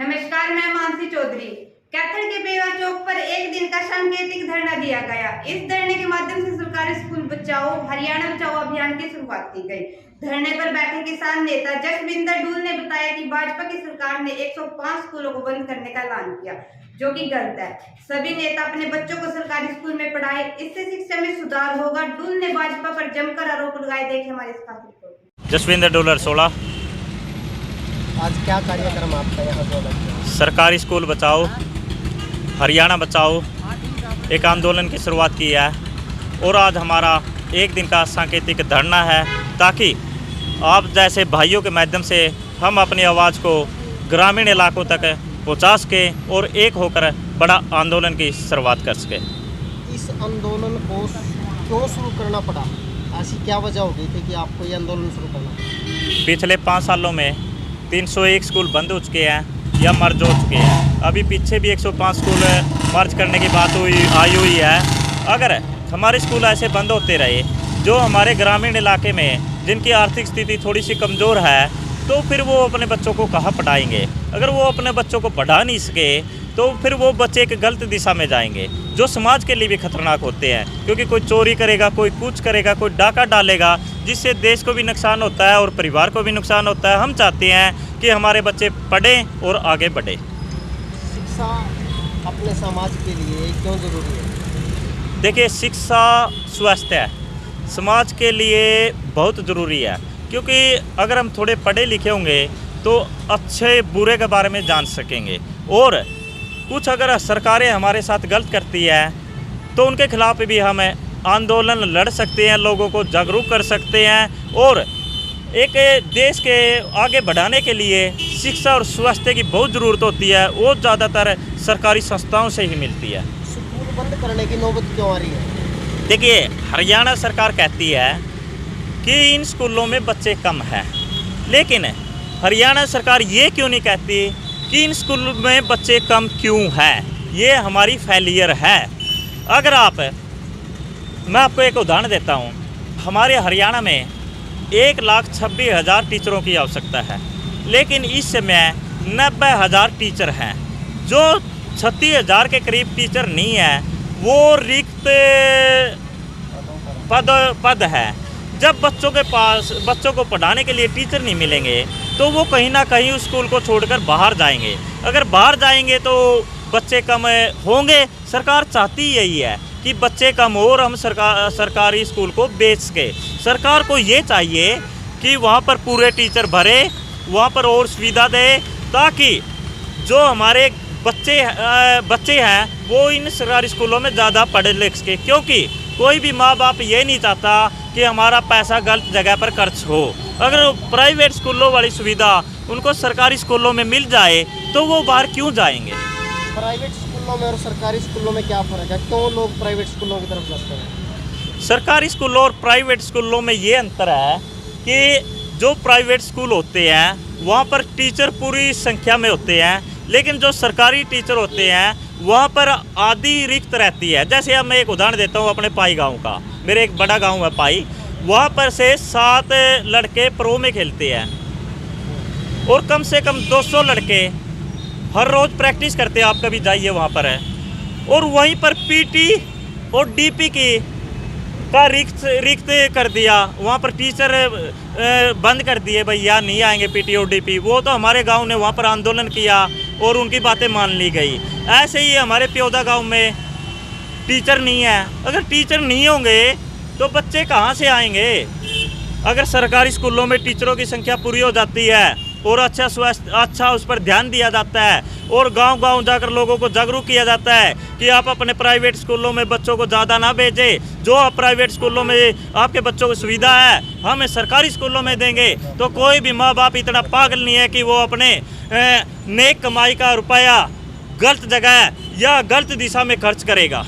नमस्कार, मैं मानसी चौधरी। कैथल के बेवा चौक पर एक दिन का सांकेतिक धरना दिया गया। इस धरने के माध्यम से सरकारी स्कूल बचाओ हरियाणा बचाओ अभियान की शुरुआत की गई। धरने पर बैठे किसान नेता जसविंदर डूल ने बताया कि भाजपा की सरकार ने 105 स्कूलों को बंद करने का ऐलान किया, जो कि गलत है। सभी नेता अपने बच्चों को सरकारी स्कूल में पढ़ाए, इससे शिक्षा में सुधार होगा। डूल ने भाजपा पर जमकर आरोप लगाए। देखे हमारे साथ। जसविंदर डोलर 16। आज क्या कार्यक्रम आपका यहाँ पर? सरकारी स्कूल बचाओ हरियाणा बचाओ एक आंदोलन की शुरुआत की है और आज हमारा एक दिन का सांकेतिक धरना है, ताकि आप जैसे भाइयों के माध्यम से हम अपनी आवाज़ को ग्रामीण इलाकों तक पहुँचा सकें और एक होकर बड़ा आंदोलन की शुरुआत कर सकें। इस आंदोलन को क्यों शुरू करना पड़ा? ऐसी क्या वजह हो गई थी कि आपको ये आंदोलन शुरू करना पड़ा? पिछले 5 सालों में 301 स्कूल बंद हो चुके हैं या मर्ज हो चुके हैं। अभी पीछे भी 105 स्कूल मर्ज करने की बात आई हुई है। अगर हमारे स्कूल ऐसे बंद होते रहे, जो हमारे ग्रामीण इलाके में जिनकी आर्थिक स्थिति थोड़ी सी कमज़ोर है, तो फिर वो अपने बच्चों को कहाँ पढ़ाएंगे? अगर वो अपने बच्चों को पढ़ा नहीं सके तो फिर वो बच्चे एक गलत दिशा में जाएंगे, जो समाज के लिए भी खतरनाक होते हैं। क्योंकि कोई चोरी करेगा, कोई कुछ करेगा, कोई डाका डालेगा, जिससे देश को भी नुकसान होता है और परिवार को भी नुकसान होता है। हम चाहते हैं कि हमारे बच्चे पढ़ें और आगे बढ़े। शिक्षा अपने समाज के लिए क्यों जरूरी है? देखिए, शिक्षा स्वास्थ्य है, समाज के लिए बहुत ज़रूरी है। क्योंकि अगर हम थोड़े पढ़े लिखे होंगे तो अच्छे बुरे के बारे में जान सकेंगे, और कुछ अगर सरकारें हमारे साथ गलत करती है तो उनके खिलाफ भी हम आंदोलन लड़ सकते हैं, लोगों को जागरूक कर सकते हैं। और एक देश के आगे बढ़ाने के लिए शिक्षा और स्वास्थ्य की बहुत ज़रूरत होती है, वो ज़्यादातर सरकारी संस्थाओं से ही मिलती है। स्कूल बंद करने की नौबत क्यों आ रही है? देखिए, हरियाणा सरकार कहती है कि इन स्कूलों में बच्चे कम हैं, लेकिन हरियाणा सरकार ये क्यों नहीं कहती कि इन स्कूलों में बच्चे कम क्यों हैं? ये हमारी फेलियर है। अगर मैं आपको एक उदाहरण देता हूँ। हमारे हरियाणा में 1,26,000 टीचरों की आवश्यकता है, लेकिन इस समय 90,000 टीचर हैं। जो 36,000 के करीब टीचर नहीं है, वो रिक्त पद है। जब बच्चों को पढ़ाने के लिए टीचर नहीं मिलेंगे तो वो कहीं ना कहीं उस स्कूल को छोड़कर बाहर जाएंगे। अगर बाहर जाएंगे तो बच्चे कम होंगे। सरकार चाहती यही है कि बच्चे कम हो और हम सरकारी स्कूल को बेच सके। सरकार को ये चाहिए कि वहाँ पर पूरे टीचर भरे, वहाँ पर और सुविधा दे, ताकि जो हमारे बच्चे हैं वो इन सरकारी स्कूलों में ज़्यादा पढ़ लिख सके। क्योंकि कोई भी माँ बाप ये नहीं चाहता कि हमारा पैसा गलत जगह पर खर्च हो। अगर प्राइवेट स्कूलों वाली सुविधा उनको सरकारी स्कूलों में मिल जाए तो वो बाहर क्यों जाएंगे? प्राइवेट स्कूलों में और सरकारी स्कूलों में क्या फ़र्क है? क्यों लोग प्राइवेट स्कूलों की तरफ जाते हैं? सरकारी स्कूलों और प्राइवेट स्कूलों में ये अंतर है कि जो प्राइवेट स्कूल होते हैं वहाँ पर टीचर पूरी संख्या में होते हैं, लेकिन जो सरकारी टीचर होते हैं वहाँ पर आधी रिक्त रहती है। जैसे अब मैं एक उदाहरण देता हूँ अपने पाई गांव का। मेरे एक बड़ा गांव है पाई, वहाँ पर से 7 लड़के प्रो में खेलते हैं और कम से कम 200 लड़के हर रोज़ प्रैक्टिस करते हैं। आप कभी जाइए वहाँ पर है, और वहीं पर पीटी और डीपी का रिक्त कर दिया। वहाँ पर टीचर बंद कर दिए, भैया नहीं आएंगे पीटी और डीपी। वो तो हमारे गांव ने वहाँ पर आंदोलन किया और उनकी बातें मान ली गई। ऐसे ही हमारे प्योदा गांव में टीचर नहीं है। अगर टीचर नहीं होंगे तो बच्चे कहाँ से आएंगे? अगर सरकारी स्कूलों में टीचरों की संख्या पूरी हो जाती है और अच्छा उस पर ध्यान दिया जाता है और गांव-गांव जाकर लोगों को जागरूक किया जाता है कि आप अपने प्राइवेट स्कूलों में बच्चों को ज़्यादा ना भेजें, जो आप प्राइवेट स्कूलों में आपके बच्चों को सुविधा है हम सरकारी स्कूलों में देंगे, तो कोई भी माँ बाप इतना पागल नहीं है कि वो अपने नेक कमाई का रुपया गलत जगह या गलत दिशा में खर्च करेगा।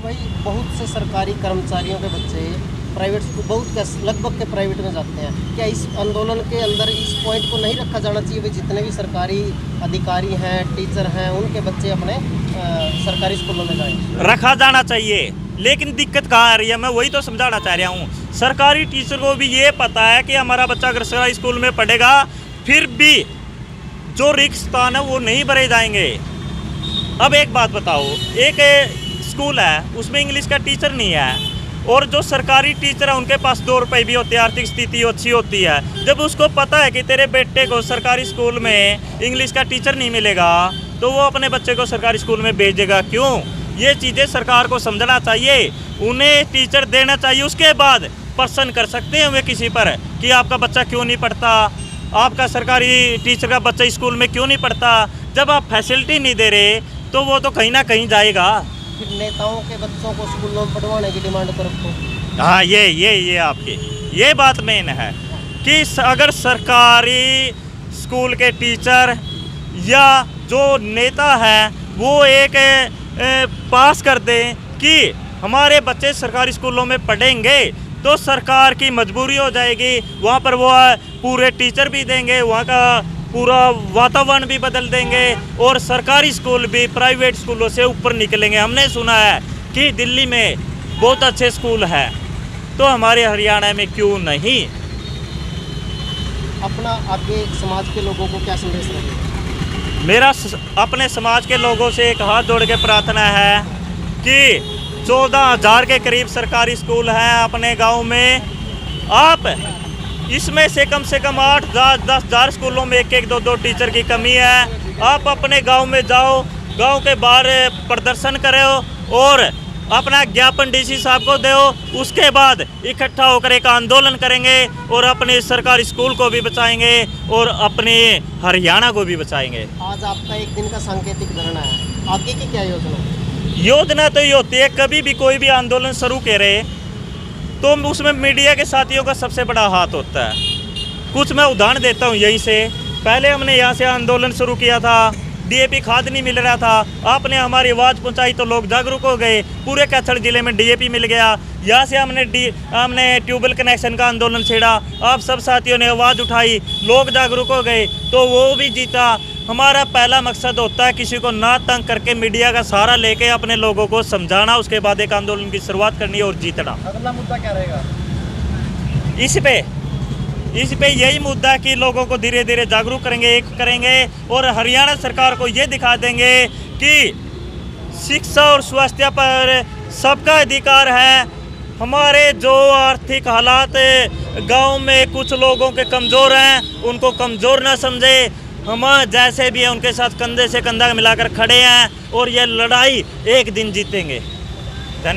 भाई, बहुत से सरकारी कर्मचारियों के बच्चे प्राइवेट स्कूल लगभग के प्राइवेट में जाते हैं। क्या इस आंदोलन के अंदर इस पॉइंट को नहीं रखा जाना चाहिए? जितने भी सरकारी अधिकारी हैं, टीचर हैं, उनके बच्चे अपने सरकारी स्कूलों में जाएं। रखा जाना चाहिए, लेकिन दिक्कत कहाँ आ रही है? मैं वही तो समझाना चाह रहा हूँ। सरकारी टीचर को भी ये पता है कि हमारा बच्चा अगर सरकारी स्कूल में पढ़ेगा फिर भी जो रिक्त स्थान है वो नहीं भरे जाएंगे। अब एक बात बताओ, एक स्कूल है उसमें इंग्लिश का टीचर नहीं है और जो सरकारी टीचर है उनके पास 2 रुपये भी होते हैं, आर्थिक स्थिति अच्छी होती है। जब उसको पता है कि तेरे बेटे को सरकारी स्कूल में इंग्लिश का टीचर नहीं मिलेगा तो वो अपने बच्चे को सरकारी स्कूल में भेजेगा क्यों? ये चीज़ें सरकार को समझना चाहिए, उन्हें टीचर देना चाहिए। उसके बाद प्रश्न कर सकते हैं वे किसी पर कि आपका बच्चा क्यों नहीं पढ़ता, आपका सरकारी टीचर का बच्चा स्कूल में क्यों नहीं पढ़ता। जब आप फैसिलिटी नहीं दे रहे तो वो तो कहीं ना कहीं जाएगा। फिर नेताओं के बच्चों को स्कूलों में पढ़वाने की डिमांड पर रखो। हाँ, ये आपकी ये बात मेन है कि अगर सरकारी स्कूल के टीचर या जो नेता है वो एक पास कर दें कि हमारे बच्चे सरकारी स्कूलों में पढ़ेंगे तो सरकार की मजबूरी हो जाएगी, वहाँ पर वो पूरे टीचर भी देंगे, वहाँ का पूरा वातावरण भी बदल देंगे और सरकारी स्कूल भी प्राइवेट स्कूलों से ऊपर निकलेंगे। हमने सुना है कि दिल्ली में बहुत अच्छे स्कूल हैं, तो हमारे हरियाणा में क्यों नहीं? अपना आगे समाज के लोगों को क्या संदेश रहेगा? मेरा अपने समाज के लोगों से एक हाथ जोड़ के प्रार्थना है कि 14,000 के करीब सरकारी स्कूल हैं अपने गांव में। आप इसमें से कम 8-10,000 स्कूलों में 1-1, 2-2 टीचर की कमी है। आप अपने गांव में जाओ, गांव के बाहर प्रदर्शन करो और अपना ज्ञापन डीसी साहब को दो। उसके बाद इकट्ठा होकर एक आंदोलन करेंगे और अपने सरकारी स्कूल को भी बचाएंगे और अपने हरियाणा को भी बचाएंगे। आज आपका एक दिन का सांकेतिक धरना है, आगे की क्या योजना है? योजना तो ये होती है, कभी भी कोई भी आंदोलन शुरू करे तो उसमें मीडिया के साथियों का सबसे बड़ा हाथ होता है। कुछ मैं उदाहरण देता हूँ यहीं से। पहले हमने यहाँ से आंदोलन शुरू किया था, डीएपी खाद नहीं मिल रहा था, आपने हमारी आवाज़ पहुँचाई तो लोग जागरूक हो गए, पूरे कैथल जिले में डीएपी मिल गया। यहाँ से हमने ट्यूबवेल कनेक्शन का आंदोलन छेड़ा, आप सब साथियों ने आवाज़ उठाई, लोग जागरूक हो गए तो वो भी जीता। हमारा पहला मकसद होता है किसी को ना तंग करके मीडिया का सहारा लेके अपने लोगों को समझाना, उसके बाद एक आंदोलन की शुरुआत करनी और जीतना। अगला मुद्दा क्या रहेगा? इस पे यही मुद्दा कि लोगों को धीरे धीरे जागरूक करेंगे, एक करेंगे और हरियाणा सरकार को ये दिखा देंगे कि शिक्षा और स्वास्थ्य पर सबका अधिकार है। हमारे जो आर्थिक हालात गांव में कुछ लोगों के कमज़ोर हैं उनको कमज़ोर ना समझे, हम जैसे भी हैं उनके साथ कंधे से कंधा मिलाकर खड़े हैं और ये लड़ाई एक दिन जीतेंगे। धन्यवाद।